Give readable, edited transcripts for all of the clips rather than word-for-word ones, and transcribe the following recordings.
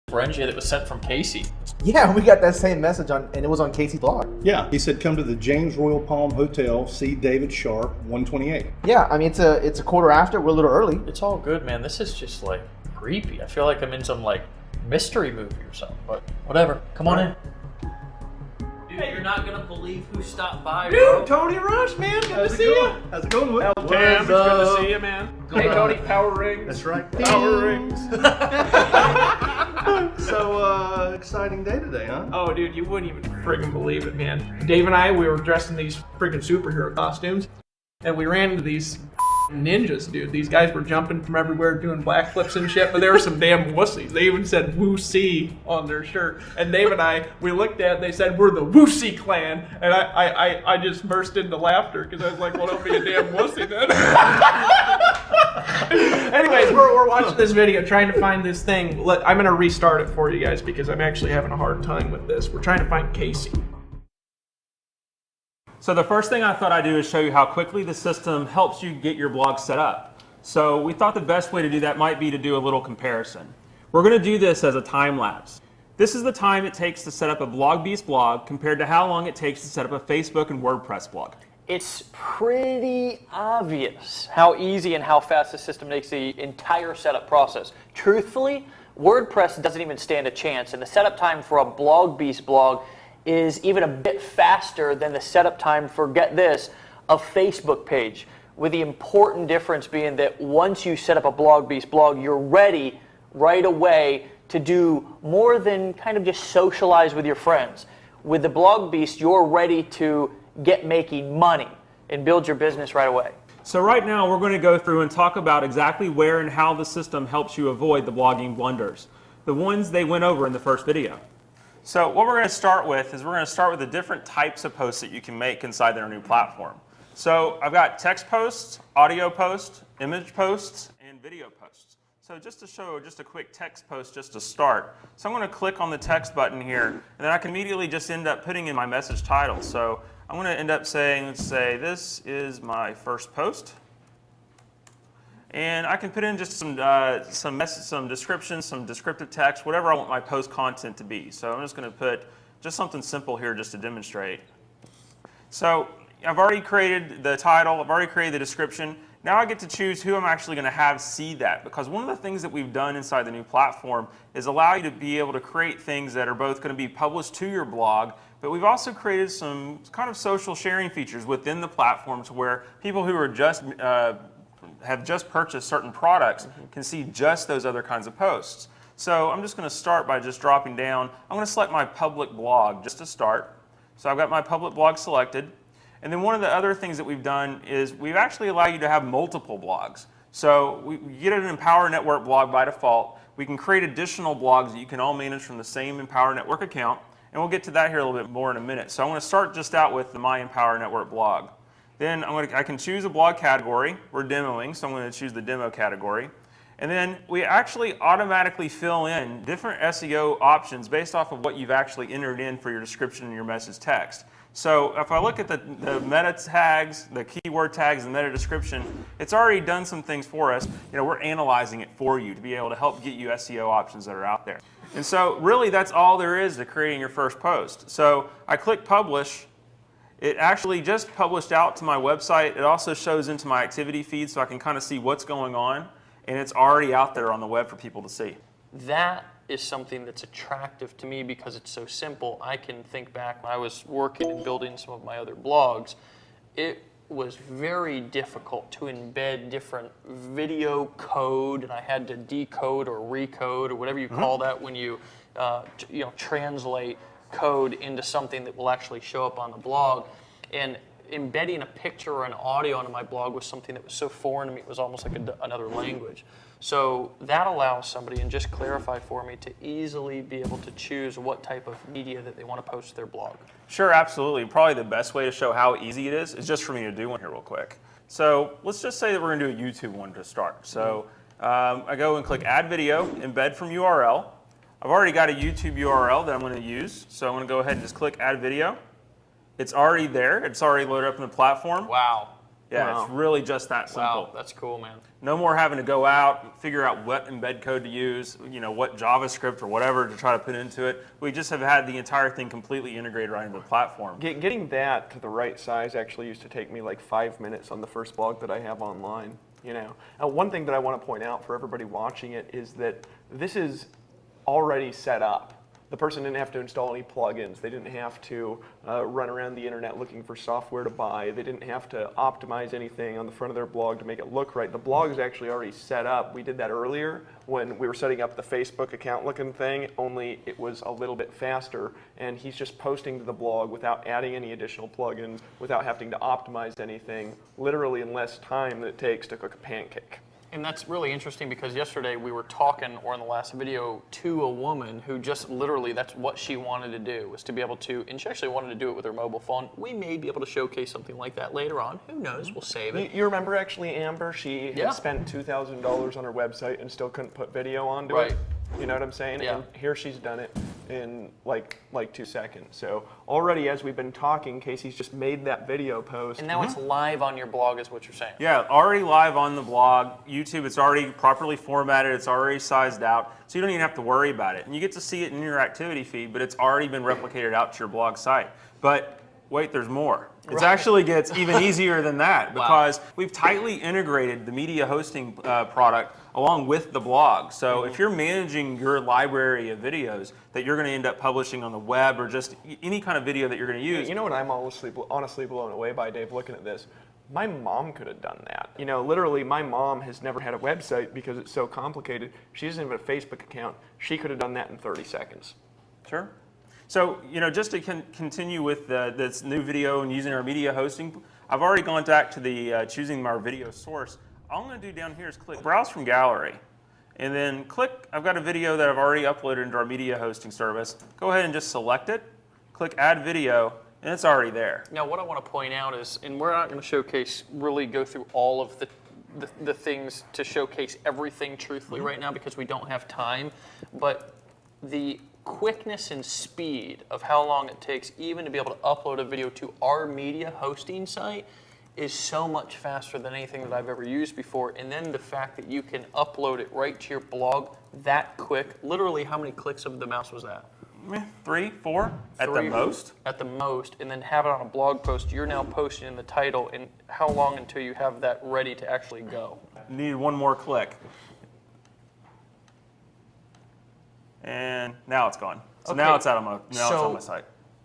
Fringe that was sent from Casey. Yeah, we got that same message on, and it was on Casey's blog. Yeah, he said come to the James Royal Palm Hotel, see David Sharp, 128. Yeah, I mean it's a quarter after. We're a little early. It's all good, man. This is just like creepy. I feel like I'm in some like mystery movie or something. But whatever. Come on in. Dude, you're not gonna believe who stopped by, bro. Dude, Tony Rush, man. Good to see you. How's it going, Will? Tam, it's good to see you, man. Hey, Tony, power rings. That's right. Power rings. So, exciting day today, huh? Oh, dude, you wouldn't even friggin' believe it, man. Dave and I, we were dressed in these friggin' superhero costumes, and we ran into these ninjas, dude. These guys were jumping from everywhere, doing backflips and shit, but they were some damn wussies. They even said Woo-See on their shirt. And Dave and I, we looked at it, they said, we're the Woo-See clan. And I just burst into laughter, because I was like, well, don't be a damn wussy then. Anyways, we're watching this video, trying to find this thing. I'm going to restart it for you guys, because I'm actually having a hard time with this. We're trying to find Casey. So the first thing I thought I'd do is show you how quickly the system helps you get your blog set up. So we thought the best way to do that might be to do a little comparison. We're going to do this as a time lapse. This is the time it takes to set up a BlogBeast blog compared to how long it takes to set up a Facebook and WordPress blog. It's pretty obvious how easy and how fast the system makes the entire setup process. Truthfully, WordPress doesn't even stand a chance, and the setup time for a BlogBeast blog is even a bit faster than the setup time for, get this, a Facebook page, with the important difference being that once you set up a BlogBeast blog, you're ready right away to do more than kind of just socialize with your friends. With the BlogBeast, you're ready to get making money and build your business right away. So right now we're going to go through and talk about exactly where and how the system helps you avoid the blogging blunders, the ones they went over in the first video. So what we're going to start with is we're going to start with the different types of posts that you can make inside their new platform. So I've got text posts, audio posts, image posts, and video posts. So just to show just a quick text post just to start. So I'm going to click on the text button here, and then I can immediately just end up putting in my message title. So I'm going to end up saying, let's say, this is my first post. And I can put in just some description, some descriptive text, whatever I want my post content to be. So I'm just going to put just something simple here just to demonstrate. So I've already created the title, I've already created the description. Now I get to choose who I'm actually going to have see that, because one of the things that we've done inside the new platform is allow you to be able to create things that are both going to be published to your blog, but we've also created some kind of social sharing features within the platform to where people who are just have just purchased certain products can see just those other kinds of posts. So I'm just going to start by just dropping down. I'm going to select my public blog just to start. So I've got my public blog selected. And then one of the other things that we've done is we've actually allowed you to have multiple blogs. So we get an Empower Network blog by default. We can create additional blogs that you can all manage from the same Empower Network account. And we'll get to that here a little bit more in a minute. So I'm going to start just out with the My Empower Network blog. Then I can choose a blog category. We're demoing, so I'm going to choose the demo category. And then we actually automatically fill in different SEO options based off of what you've actually entered in for your description and your message text. So if I look at the meta tags, the keyword tags, and meta description, it's already done some things for us. We're analyzing it for you to be able to help get you SEO options that are out there. And so really that's all there is to creating your first post. So I click publish. It actually just published out to my website. It also shows into my activity feed so I can kind of see what's going on, and it's already out there on the web for people to see. That is something that's attractive to me because it's so simple. I can think back when I was working and building some of my other blogs. It was very difficult to embed different video code, and I had to decode or recode or whatever you call that when you translate code into something that will actually show up on the blog. And embedding a picture or an audio onto my blog was something that was so foreign to me, it was almost like another language. So that allows somebody, and just clarify for me, to easily be able to choose what type of media that they want to post to their blog. Sure, absolutely. Probably the best way to show how easy it is just for me to do one here real quick. So let's just say that we're going to do a YouTube one to start. So I go and click Add Video, Embed from URL. I've already got a YouTube URL that I'm going to use, so I'm going to go ahead and just click Add Video. It's already there. It's already loaded up in the platform. Wow. Yeah, Wow. it's really just that simple. Wow, that's cool, man. No more having to go out, figure out what embed code to use, what JavaScript or whatever to try to put into it. We just have had the entire thing completely integrated right into the platform. Getting that to the right size actually used to take me like 5 minutes on the first blog that I have online. One thing that I want to point out for everybody watching it is that this is already set up. The person didn't have to install any plugins. They didn't have to run around the internet looking for software to buy. They didn't have to optimize anything on the front of their blog to make it look right. The blog is actually already set up. We did that earlier when we were setting up the Facebook account looking thing, only it was a little bit faster. And he's just posting to the blog without adding any additional plugins, without having to optimize anything, literally in less time than it takes to cook a pancake. And that's really interesting because yesterday we were talking, or in the last video, to a woman who just literally, that's what she wanted to do, was to be able to, and she actually wanted to do it with her mobile phone. We may be able to showcase something like that later on. Who knows? We'll save it. You remember actually Amber? She Yeah. had spent $2,000 on her website and still couldn't put video onto Right. it. You know what I'm saying? Yeah. And here she's done it in like 2 seconds. So already as we've been talking, Casey's just made that video post. And now it's live on your blog is what you're saying. Yeah, already live on the blog. YouTube, it's already properly formatted. It's already sized out. So you don't even have to worry about it. And you get to see it in your activity feed, but it's already been replicated out to your blog site. But wait, there's more. It actually gets even easier than that because we've tightly integrated the media hosting product along with the blog. So if you're managing your library of videos that you're going to end up publishing on the web or just any kind of video that you're going to use. You know what I'm honestly blown away by, Dave, looking at this? My mom could have done that. Literally, my mom has never had a website because it's so complicated. She doesn't even have a Facebook account. She could have done that in 30 seconds. Sure. So, just to continue with this new video and using our media hosting, I've already gone back to the choosing our video source. All I'm going to do down here is click Browse from Gallery. And then click, I've got a video that I've already uploaded into our media hosting service. Go ahead and just select it, click Add Video, and it's already there. Now what I want to point out is, and we're not going to showcase, really go through all of the things to showcase everything truthfully right now because we don't have time, but the quickness and speed of how long it takes even to be able to upload a video to our media hosting site is so much faster than anything that I've ever used before. And then the fact that you can upload it right to your blog that quick. Literally, how many clicks of the mouse was that? 3, 4 at the most. At the most, and then have it on a blog post. You're now posting in the title, and how long until you have that ready to actually go? Need one more click. And now it's gone. So now it's out of it's on my site.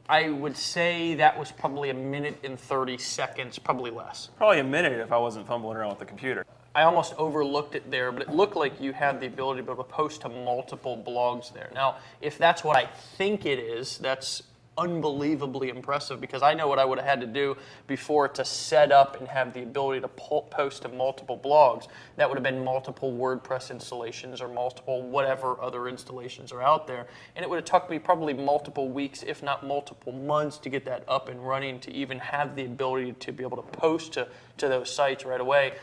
I would say that was probably 1 minute and 30 seconds, probably less. Probably a minute if I wasn't fumbling around with the computer. I almost overlooked it there, but it looked like you had the ability to be able to post to multiple blogs there. Now, if that's what I think it is, that's unbelievably impressive because I know what I would have had to do before to set up and have the ability to post to multiple blogs. That would have been multiple WordPress installations or multiple whatever other installations are out there. And it would have took me probably multiple weeks, if not multiple months, to get that up and running to even have the ability to be able to post to those sites right away.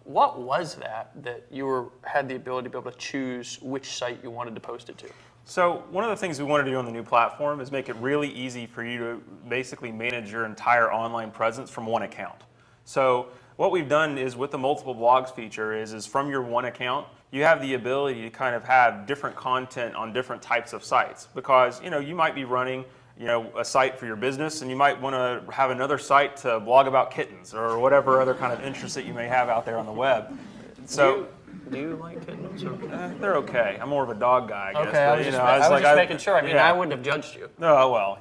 What was that you had the ability to be able to choose which site you wanted to post it to? So one of the things we want to do on the new platform is make it really easy for you to basically manage your entire online presence from one account. So what we've done is with the multiple blogs feature is from your one account, you have the ability to kind of have different content on different types of sites because you might be running a site for your business and you might want to have another site to blog about kittens or whatever other kind of interest that you may have out there on the web. So. Do you like kittens? They're okay. I'm more of a dog guy, I guess. Okay, I was just making sure. I mean, I wouldn't have judged you. No, well,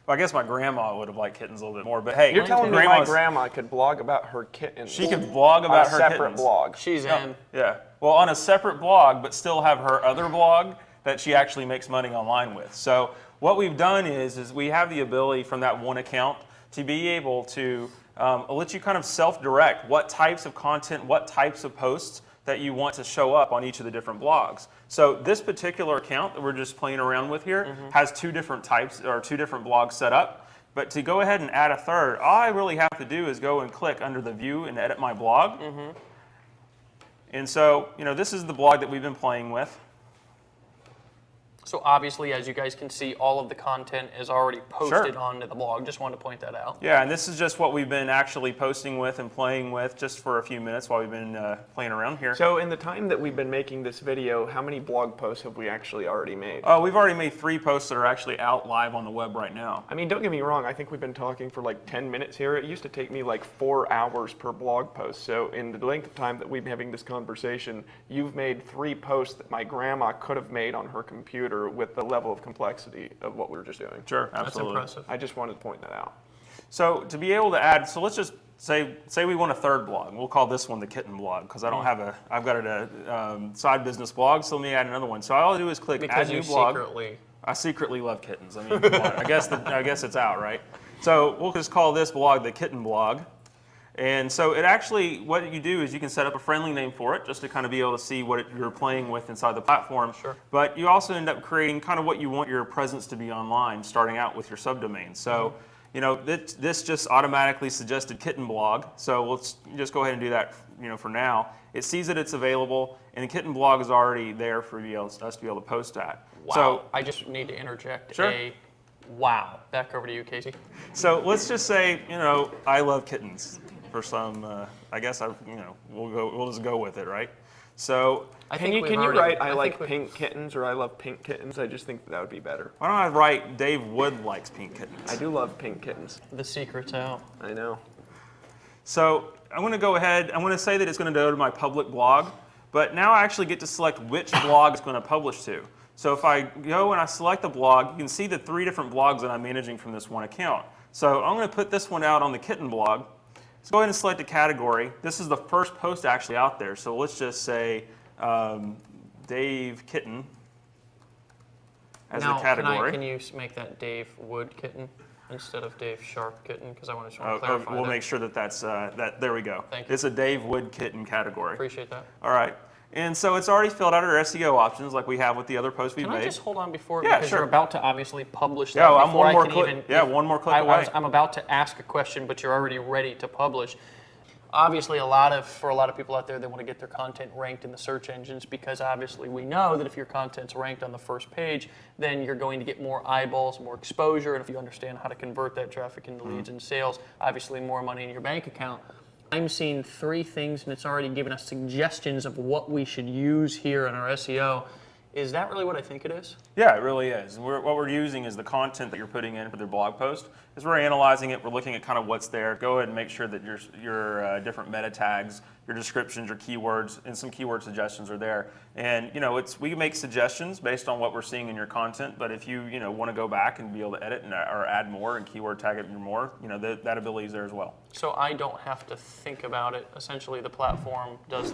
I guess my grandma would have liked kittens a little bit more. But hey, You're telling me my grandma could blog about her kittens? She could blog about her kittens. On a separate blog. She's in. Yeah. Well, on a separate blog, but still have her other blog that she actually makes money online with. So what we've done is we have the ability from that one account to be able to let you kind of self-direct what types of content, what types of posts that you want to show up on each of the different blogs. So this particular account that we're just playing around with here has 2 different types or 2 different blogs set up. But to go ahead and add a third, all I really have to do is go and click under the view and edit my blog. And so, this is the blog that we've been playing with. So obviously, as you guys can see, all of the content is already posted onto the blog. Just wanted to point that out. Yeah, and this is just what we've been actually posting with and playing with just for a few minutes while we've been playing around here. So in the time that we've been making this video, how many blog posts have we actually already made? Oh, we've already made 3 posts that are actually out live on the web right now. I mean, don't get me wrong, I think we've been talking for like 10 minutes here. It used to take me like 4 hours per blog post. So in the length of time that we've been having this conversation, you've made 3 posts that my grandma could have made on her computer with the level of complexity of what we were just doing. Sure, absolutely. That's impressive. I just wanted to point that out. So to be able to add, so let's just say we want a 3rd blog. We'll call this one the kitten blog because I don't have a, I've got a side business blog, so let me add another one. So all I do is click add new blog. I secretly love kittens. I mean, come on. I guess it's out, right? So we'll just call this blog the kitten blog. And so it actually, what you do is you can set up a friendly name for it just to kind of be able to see what you're playing with inside the platform. Sure. But you also end up creating kind of what you want your presence to be online, starting out with your subdomain. So, you know, this just automatically suggested kitten blog. So let's just go ahead and do that, you know, for now. It sees that it's available, and the kitten blog is already there for us to be able to post at. Wow. So, I just need to interject Sure. wow. Back over to you, Casey. So let's just say, you know, I love kittens. For some, I guess we'll just go with it, right? So Can you write I like pink kittens or I love pink kittens? I just think that would be better. why don't I write Dave Wood likes pink kittens? I do love pink kittens. The secret's out. I know. So I'm going to go ahead. I'm going to say that it's going to go to my public blog, but now I actually get to select which blog it's going to publish to. So if I go and I select the blog, you can see the 3 different blogs that I'm managing from this one account. So I'm going to put this one out on the kitten blog. So go ahead and select a category. This is the first post actually out there. So let's just say Dave Kitten as the category. Can you make that Dave Wood Kitten instead of Dave Sharp Kitten? Because I want to clarify We'll that. make sure that that's there we go. Thank you. It's a Dave Wood Kitten category. Appreciate that. All right. And so it's already filled out our SEO options like we have with the other posts we've Can made. I just hold on before, Yeah, because sure. you're about to obviously publish that. Yeah, I'm before one I more can click. even- Yeah, one more click away. I'm about to ask a question, but you're already ready to publish. Obviously, for a lot of people out there, they want to get their content ranked in the search engines because obviously we know that if your content's ranked on the first page, then you're going to get more eyeballs, more exposure, and if you understand how to convert that traffic into leads and sales, obviously more money in your bank account. I'm seeing 3 things, and it's already given us suggestions of what we should use here in our SEO. Is that really what I think it is? Yeah, it really is. What we're using is the content that you're putting in for their blog post. As we're analyzing it, we're looking at kind of what's there. Go ahead and make sure that your different meta tags, your descriptions, your keywords, and some keyword suggestions are there. And you know, we can make suggestions based on what we're seeing in your content. But if you want to go back and be able to edit or add more and keyword tag it more, you know, that ability is there as well. So I don't have to think about it. Essentially, the platform does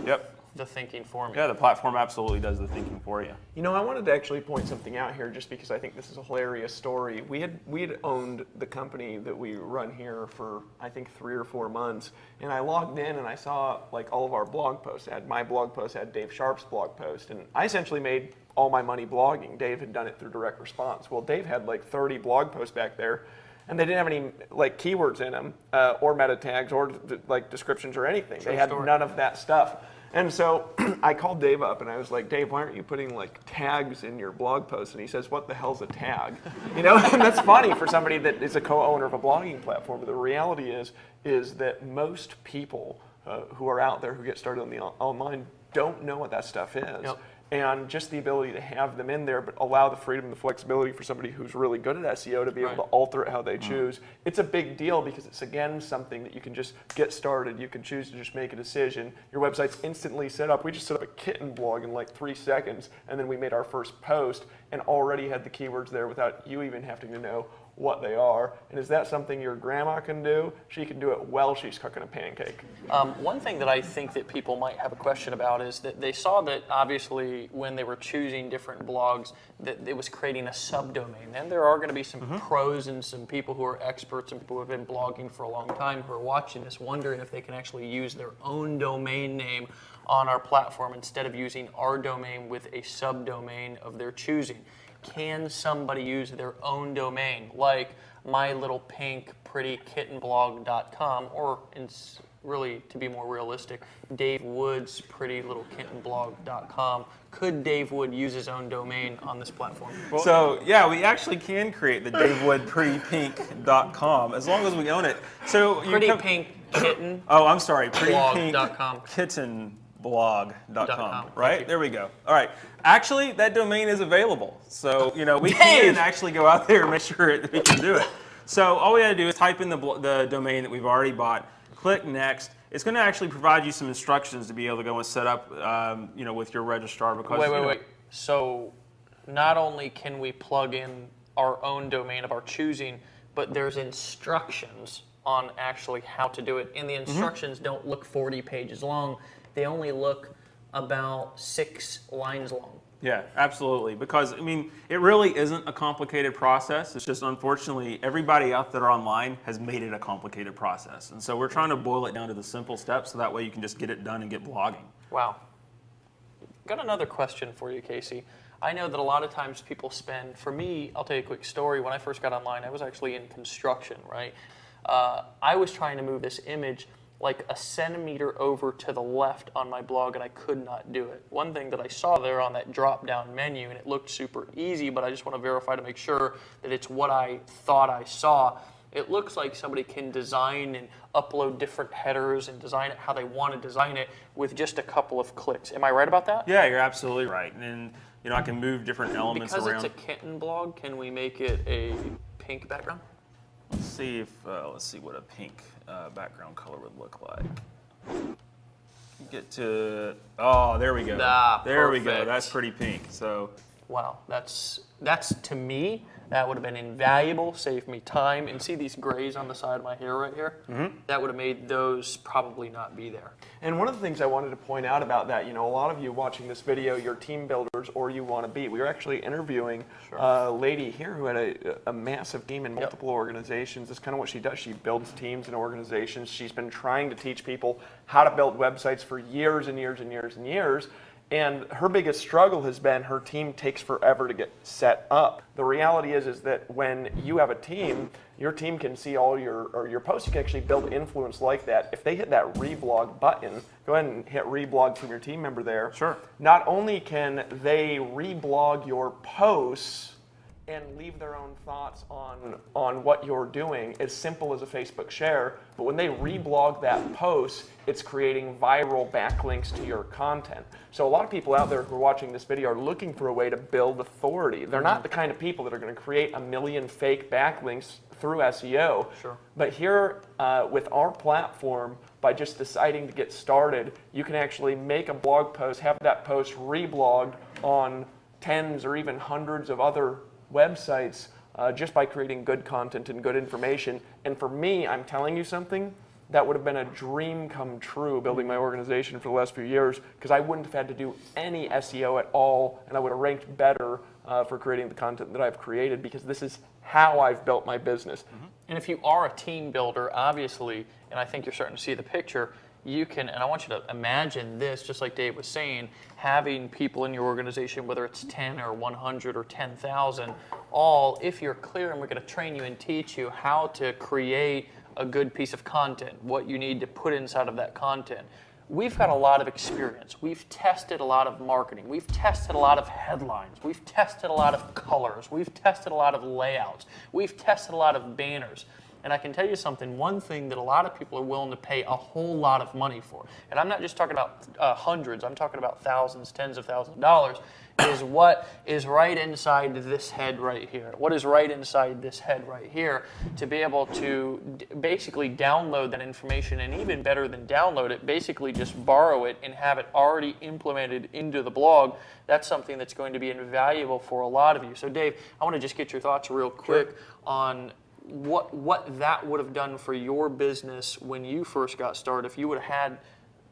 the thinking for me. Yeah, the platform absolutely does the thinking for you. You know, I wanted to actually point something out here just because I think this is a hilarious story. We had owned the company that we run here for, I think, 3 or 4 months, and I logged in and I saw like all of our blog posts. I had my blog post, I had Dave Sharp's blog post, and I essentially made all my money blogging. Dave had done it through direct response. Well, Dave had like 30 blog posts back there, and they didn't have any like keywords in them or meta tags or like descriptions or anything. They had none of that stuff. And so I called Dave up and I was like, Dave, why aren't you putting like tags in your blog posts? And he says, what the hell's a tag? You know, and that's funny for somebody that is a co-owner of a blogging platform. But the reality is that most people who are out there who get started on the online don't know what that stuff is. Yep. And just the ability to have them in there, but allow the freedom and the flexibility for somebody who's really good at SEO to be able to alter it how they choose. It's a big deal because it's, again, something that you can just get started. You can choose to just make a decision. Your website's instantly set up. We just set up a kitten blog in like 3 seconds, and then we made our first post and already had the keywords there without you even having to know what they are. And is that something your grandma can do? She can do it while she's cooking a pancake. One thing that I think that people might have a question about is that they saw that obviously when they were choosing different blogs that it was creating a subdomain. And there are going to be some pros and some people who are experts and people who have been blogging for a long time who are watching this wondering if they can actually use their own domain name on our platform instead of using our domain with a subdomain of their choosing. Can somebody use their own domain, like mylittlepink.prettykittenblog.com, or really, to be more realistic, Dave Wood's prettylittlekittenblog.com. Could Dave Wood use his own domain on this platform? So yeah, we actually can create the davewoodprettypink.com as long as we own it. So Pretty Pink Kitten. Oh, I'm sorry, blog.com. prettypinkkittenblog.com. Right? There we go. All right. Actually, that domain is available. So, we can actually go out there and make sure that we can do it. So all we got to do is type in the domain that we've already bought, click next. It's going to actually provide you some instructions to be able to go and set up, with your registrar. Because Wait. So not only can we plug in our own domain of our choosing, but there's instructions on actually how to do it. And the instructions don't look 40 pages long. They only look about 6 lines long. Yeah, absolutely. Because, it really isn't a complicated process. It's just, unfortunately, everybody out there online has made it a complicated process. And so we're trying to boil it down to the simple steps so that way you can just get it done and get blogging. Wow. Got another question for you, Casey. I know that a lot of times people spend, for me, I'll tell you a quick story. When I first got online, I was actually in construction, right? I was trying to move this image like a centimeter over to the left on my blog, and I could not do it. One thing that I saw there on that drop-down menu, and it looked super easy, but I just want to verify to make sure that it's what I thought I saw. It looks like somebody can design and upload different headers and design it how they want to design it with just a couple of clicks. Am I right about that? Yeah, you're absolutely right. And I can move different elements around. Because it's a kitten blog, can we make it a pink background? Let's see what a pink background color would look like. Get to there we go. There we go. That's pretty pink. So wow, that's to me that would have been invaluable. Saved me time. And see these grays on the side of my hair right here? That would have made those probably not be there. And one of the things I wanted to point out about that, a lot of you watching this video, you're team builders or you want to be. We were actually interviewing a lady here who had a massive team in multiple organizations. That's kind of what she does. She builds teams and organizations. She's been trying to teach people how to build websites for years and years and years and years. And her biggest struggle has been her team takes forever to get set up. The reality is that when you have a team, your team can see all your posts. You can actually build influence like that. If they hit that reblog button, go ahead and hit reblog from your team member there. Sure. Not only can they reblog your posts and leave their own thoughts on what you're doing, as simple as a Facebook share, but when they reblog that post, it's creating viral backlinks to your content. So a lot of people out there who are watching this video are looking for a way to build authority. They're not the kind of people that are going to create a million fake backlinks through SEO. Sure. But here, with our platform, by just deciding to get started, you can actually make a blog post, have that post reblogged on tens or even hundreds of other websites just by creating good content and good information. And for me, I'm telling you something, that would have been a dream come true building my organization for the last few years, because I wouldn't have had to do any SEO at all, and I would have ranked better for creating the content that I've created, because this is how I've built my business. And if you are a team builder, obviously, and I think you're starting to see the picture, you can, and I want you to imagine this, just like Dave was saying, having people in your organization, whether it's 10 or 100 or 10,000, all, if you're clear, and we're going to train you and teach you how to create a good piece of content, what you need to put inside of that content. We've got a lot of experience. We've tested a lot of marketing. We've tested a lot of headlines. We've tested a lot of colors. We've tested a lot of layouts. We've tested a lot of banners. And I can tell you something, one thing that a lot of people are willing to pay a whole lot of money for, and I'm not just talking about hundreds, I'm talking about thousands, tens of thousands of dollars, is what is right inside this head right here. What is right inside this head right here, to be able to basically download that information, and even better than download it, basically just borrow it and have it already implemented into the blog. That's something that's going to be invaluable for a lot of you. So Dave, I want to just get your thoughts real quick on what that would have done for your business when you first got started, if you would have had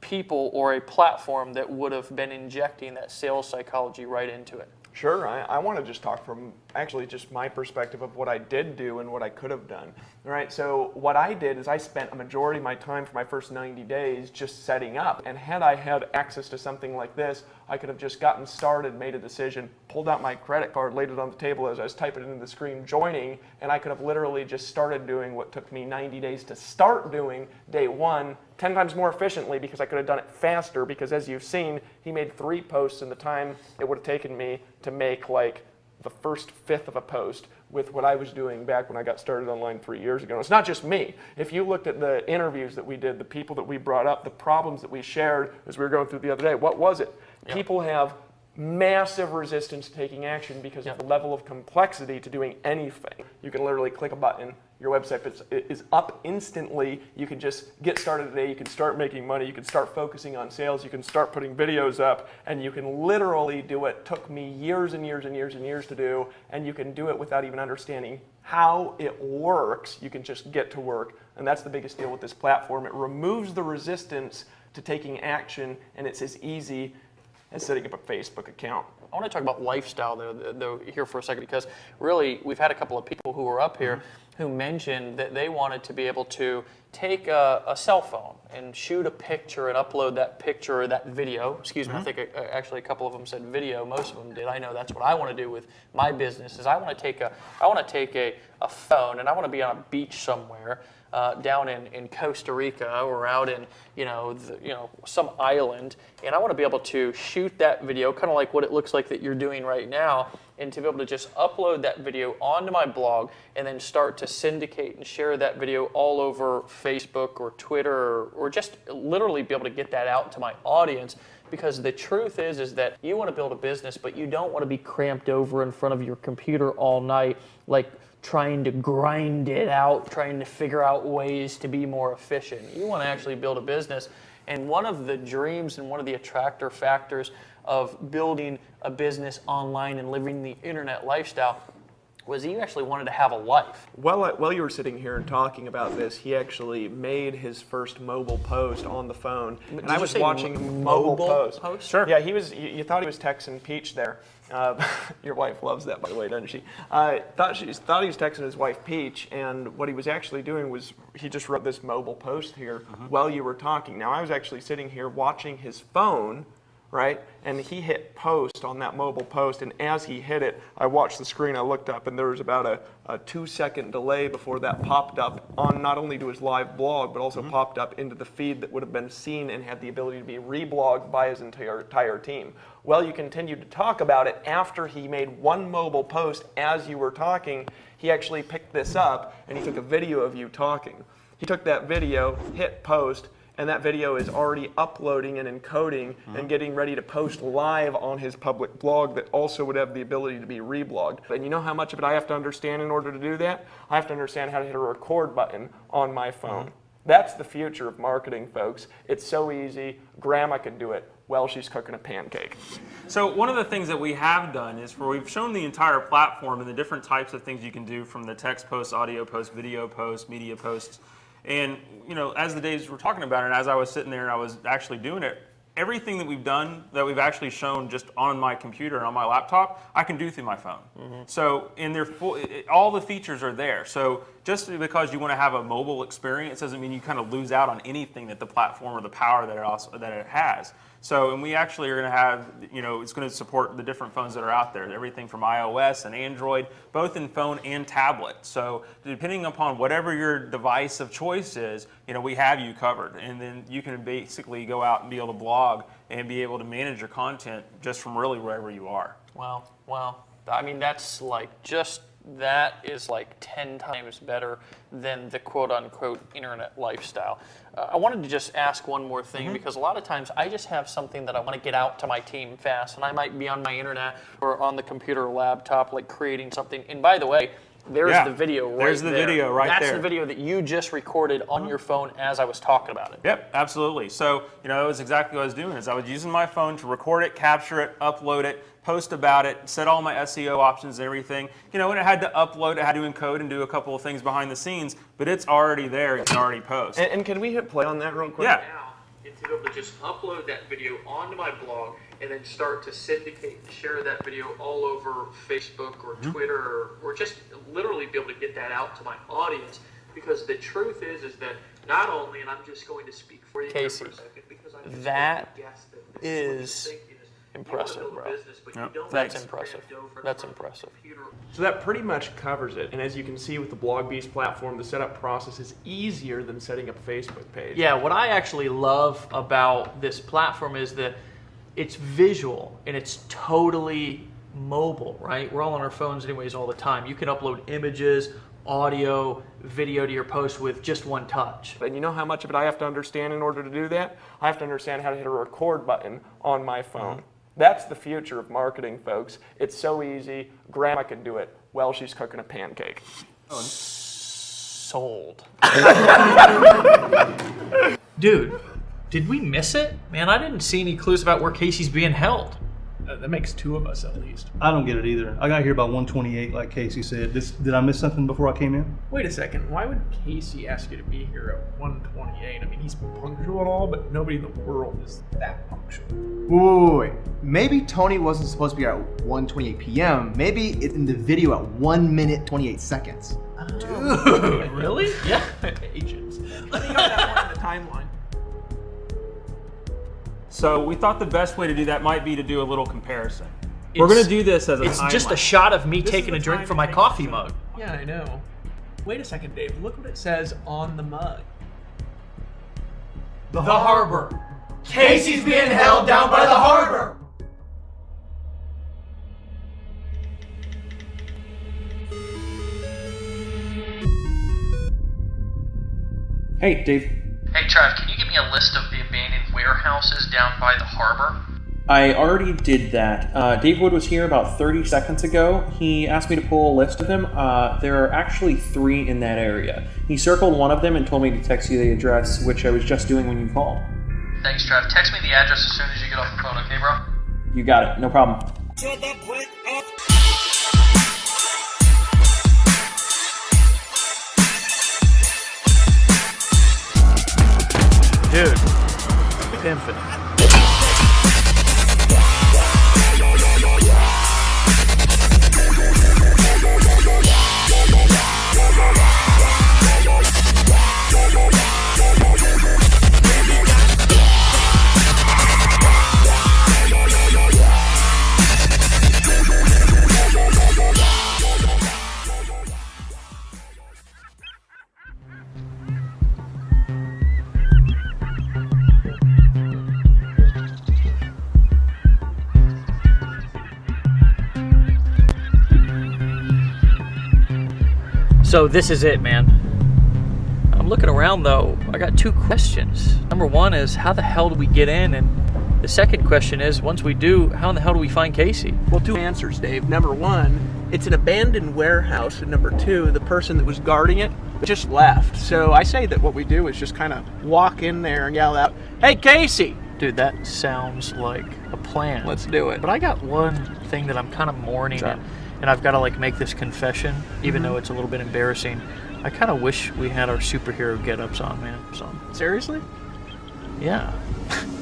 people or a platform that would have been injecting that sales psychology right into it. Sure, I want to just talk from actually just my perspective of what I did do and what I could have done. All right, so what I did is I spent a majority of my time for my first 90 days just setting up. And had I had access to something like this, I could have just gotten started, made a decision, pulled out my credit card, laid it on the table as I was typing it into the screen, joining, and I could have literally just started doing what took me 90 days to start doing day one, 10 times more efficiently because I could have done it faster, because as you've seen, he made 3 posts in the time it would have taken me to make like the first fifth of a post with what I was doing back when I got started online 3 years ago. And it's not just me. If you looked at the interviews that we did, the people that we brought up, the problems that we shared as we were going through the other day, what was it? Yep. People have massive resistance to taking action because of the level of complexity to doing anything. You can literally click a button, your website is up instantly, you can just get started today, you can start making money, you can start focusing on sales, you can start putting videos up, and you can literally do what took me years and years and years and years to do, and you can do it without even understanding how it works. You can just get to work, and that's the biggest deal with this platform. It removes the resistance to taking action, and it's as easy and setting up a Facebook account. I want to talk about lifestyle though here for a second, because really we've had a couple of people who were up here who mentioned that they wanted to be able to take a cell phone and shoot a picture and upload that picture or that video. Excuse me, I think actually a couple of them said video. Most of them did. I know that's what I want to do with my business. Is I want to take a phone and I want to be on a beach somewhere. Down in Costa Rica or out in some island, and I want to be able to shoot that video, kind of like what it looks like that you're doing right now, and to be able to just upload that video onto my blog and then start to syndicate and share that video all over Facebook or Twitter, or just literally be able to get that out to my audience. Because the truth is that you want to build a business, but you don't want to be cramped over in front of your computer all night, like trying to grind it out, trying to figure out ways to be more efficient. You want to actually build a business. And one of the dreams and one of the attractor factors of building a business online and living the internet lifestyle was that you actually wanted to have a life. While you were sitting here and talking about this, he actually made his first mobile post on the phone. And I was watching mobile post. Sure. Yeah, you thought he was texting Peach there. Your wife loves that, by the way, doesn't she? Thought he was texting his wife Peach, and what he was actually doing was he just wrote this mobile post here while you were talking. Now I was actually sitting here watching his phone, right? And he hit post on that mobile post, and as he hit it, I watched the screen, I looked up, and there was about a 2-second delay before that popped up on not only to his live blog, but also popped up into the feed that would have been seen and had the ability to be reblogged by his entire team. Well, you continued to talk about it after he made one mobile post as you were talking. He actually picked this up, and he took a video of you talking. He took that video, hit post, and that video is already uploading and encoding and getting ready to post live on his public blog that also would have the ability to be reblogged. And you know how much of it I have to understand in order to do that? I have to understand how to hit a record button on my phone. That's the future of marketing, folks. It's so easy. Grandma can do it while she's cooking a pancake. So one of the things that we have done is we've shown the entire platform and the different types of things you can do, from the text posts, audio posts, video posts, media posts. And as the days we're talking about it, and as I was sitting there and I was actually doing it, everything that we've done, that we've actually shown just on my computer and on my laptop, I can do through my phone. So all the features are there. So just because you want to have a mobile experience doesn't mean you kind of lose out on anything that the platform or the power that it has. So, and we actually are going to have, it's going to support the different phones that are out there, everything from iOS and Android, both in phone and tablet. So depending upon whatever your device of choice is, we have you covered. And then you can basically go out and be able to blog and be able to manage your content just from really wherever you are. Wow. I mean, that is like 10 times better than the quote-unquote internet lifestyle. I wanted to just ask one more thing, because a lot of times I just have something that I want to get out to my team fast, and I might be on my internet or on the computer or laptop, like creating something. And by the way, there's the video right there. There's the video right there. That's the video that you just recorded on your phone as I was talking about it. Yep, absolutely. So, that was exactly what I was doing, is I was using my phone to record it, capture it, upload it, post about it, set all my SEO options and everything. And it had to upload, it had to encode and do a couple of things behind the scenes, but it's already there, it can already post. And can we hit play on that real quick? Yeah. And to be able to just upload that video onto my blog and then start to syndicate and share that video all over Facebook or Twitter, or just literally be able to get that out to my audience. Because the truth is that not only, and I'm just going to speak for you, Casey, for a second, because I'm that is Impressive, bro. Yep. That's Thanks. impressive. That's impressive. So that pretty much covers it. And as you can see with the BlogBeast platform, the setup process is easier than setting up a Facebook page. Yeah, what I actually love about this platform is that it's visual and it's totally mobile, right? We're all on our phones anyways all the time. You can upload images, audio, video to your post with just one touch. And you know how much of it I have to understand in order to do that? I have to understand how to hit a record button on my phone. That's the future of marketing, folks. It's so easy. Grandma can do it while she's cooking a pancake. Sold. Dude, did we miss it? Man, I didn't see any clues about where Casey's being held. That makes two of us at least. I don't get it either. I got here about 1:28, like Casey said. Did I miss something before I came in? Wait a second. Why would Casey ask you to be here at 1:28? I mean, he's punctual and all, but nobody in the world is that punctual. Wait. Maybe Tony wasn't supposed to be here at 1:28 p.m. Maybe it's in the video at 1 minute 28 seconds. Dude, really? Yeah. Agents. Let me go to that one in the timeline. So we thought the best way to do that might be to do a little comparison. We're going to do this as a It's timeline. just a shot of me This taking is a the drink time from to my make coffee this mug. Yeah, I know. Wait a second, Dave. Look what it says on the mug. The harbor. Casey's being held down by the harbor. Hey, Dave. Hey, Trav, can you give me a list of the abandoned warehouses down by the harbor? I already did that. Dave Wood was here about 30 seconds ago. He asked me to pull a list of them. There are actually 3 in that area. He circled one of them and told me to text you the address, which I was just doing when you called. Thanks, Trav. Text me the address as soon as you get off the phone, okay, bro? You got it. No problem. Dude, pimpin'. So this is it, man. I'm looking around though. I got 2 questions. Number 1 is how the hell do we get in? And the second question is, once we do, how in the hell do we find Casey? Well, 2 answers, Dave. Number 1, it's an abandoned warehouse, and number 2, the person that was guarding it just left. So I say that what we do is just kind of walk in there and yell out, "Hey, Casey!" Dude, that sounds like a plan. Let's do it. But I got one thing that I'm kind of mourning, and I've got to like make this confession, even though it's a little bit embarrassing. I kind of wish we had our superhero get-ups on, man. So, Seriously? yeah.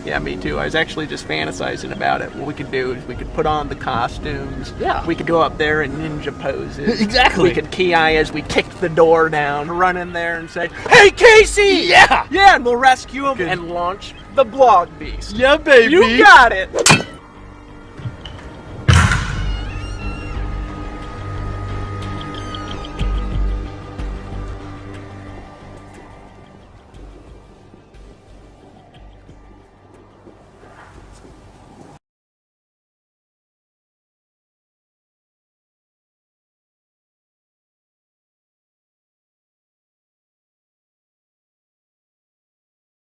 Yeah, me too. I was actually just fantasizing about it. What we could do is we could put on the costumes. Yeah. We could go up there in ninja poses. Exactly. We could key-eye as we kicked the door down, run in there and say, "Hey, Casey!" Yeah! Yeah, and we'll rescue him and launch the BlogBeast. Yeah, baby. You got it!